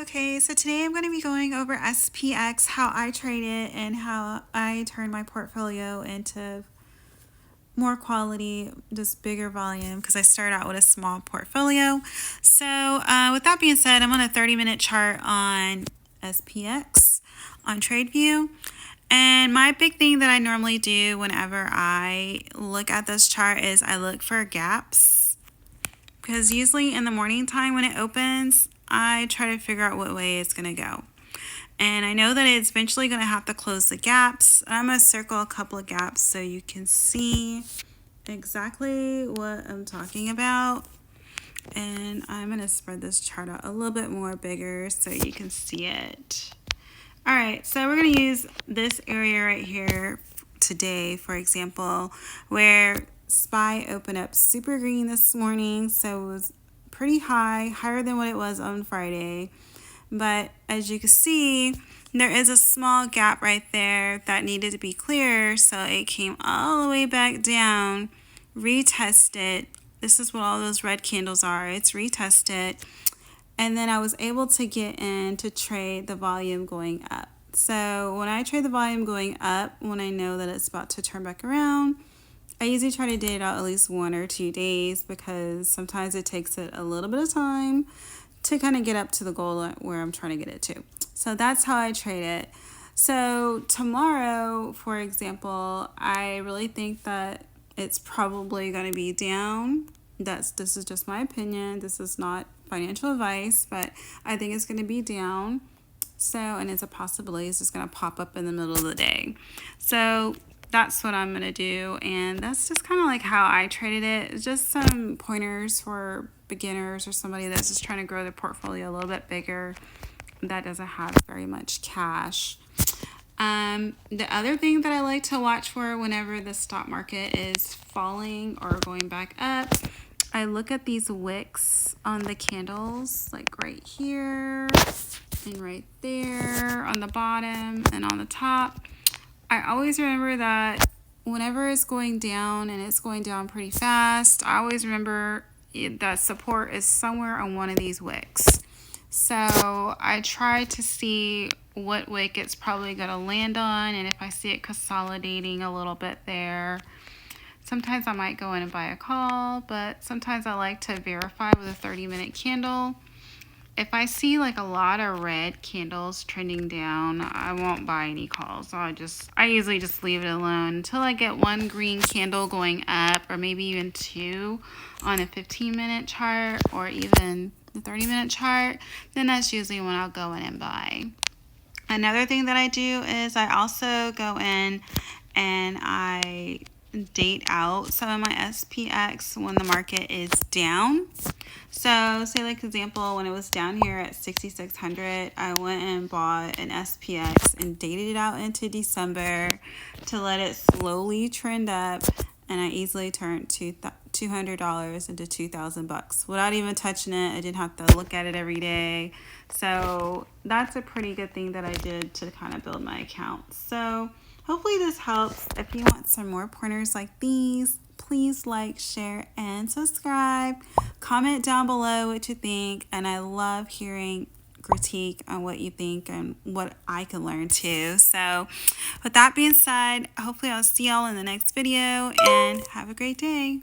Okay, so today I'm going to be going over SPX, how I trade it, and how I turn my portfolio into more quality, just bigger volume, because I started out with a small portfolio. So with that being said, I'm on a 30-minute chart on SPX on TradeView. And my big thing that I normally do whenever I look at this chart is I look for gaps, because usually in the morning time when it opens, I try to figure out what way it's going to go. And I know that it's eventually going to have to close the gaps. I'm going to circle a couple of gaps so you can see exactly what I'm talking about. And I'm going to spread this chart out a little bit more bigger so you can see it. All right, so we're going to use this area right here today, for example, where SPY opened up super green this morning, so it was pretty high, higher than what it was on Friday. But as you can see, there is a small gap right there that needed to be clear, so it came all the way back down, retested. This is what all those red candles are. It's retested. And then I was able to get in to trade the volume going up. So when I trade the volume going up, when I know that it's about to turn back around, I usually try to date it out at least 1 or 2 days, because sometimes it takes it a little bit of time to kind of get up to the goal where I'm trying to get it to. So that's how I trade it. So tomorrow, for example, I really think that it's probably going to be down. This is just my opinion. This is not financial advice, but I think it's going to be down. So, and it's a possibility it's just going to pop up in the middle of the day. So that's what I'm going to do. And that's just kind of like how I traded it. It's just some pointers for beginners or somebody that's just trying to grow their portfolio a little bit bigger that doesn't have very much cash. The other thing that I like to watch for whenever the stock market is falling or going back up, I look at these wicks on the candles, like right here and right there on the bottom and on the top. I always remember that whenever it's going down, and it's going down pretty fast, I always remember that support is somewhere on one of these wicks. So I try to see what wick it's probably going to land on, and if I see it consolidating a little bit there, sometimes I might go in and buy a call, but sometimes I like to verify with a 30-minute candle. If I see like a lot of red candles trending down, I won't buy any calls. I usually just leave it alone until I get one green candle going up, or maybe even 2 on a 15-minute chart, or even the 30-minute chart. Then that's usually when I'll go in and buy. Another thing that I do is I also go in and I date out some of my SPX when the market is down. So say like example, when it was down here at 6,600, I went and bought an SPX and dated it out into December to let it slowly trend up, and I easily turned $200 into $2,000 without even touching it. I didn't have to look at it every day. So that's a pretty good thing that I did to kind of build my account. So hopefully this helps. If you want some more pointers like these, please like, share, and subscribe. Comment down below what you think, and I love hearing critique on what you think and what I can learn too. So with that being said, hopefully I'll see y'all in the next video, and have a great day.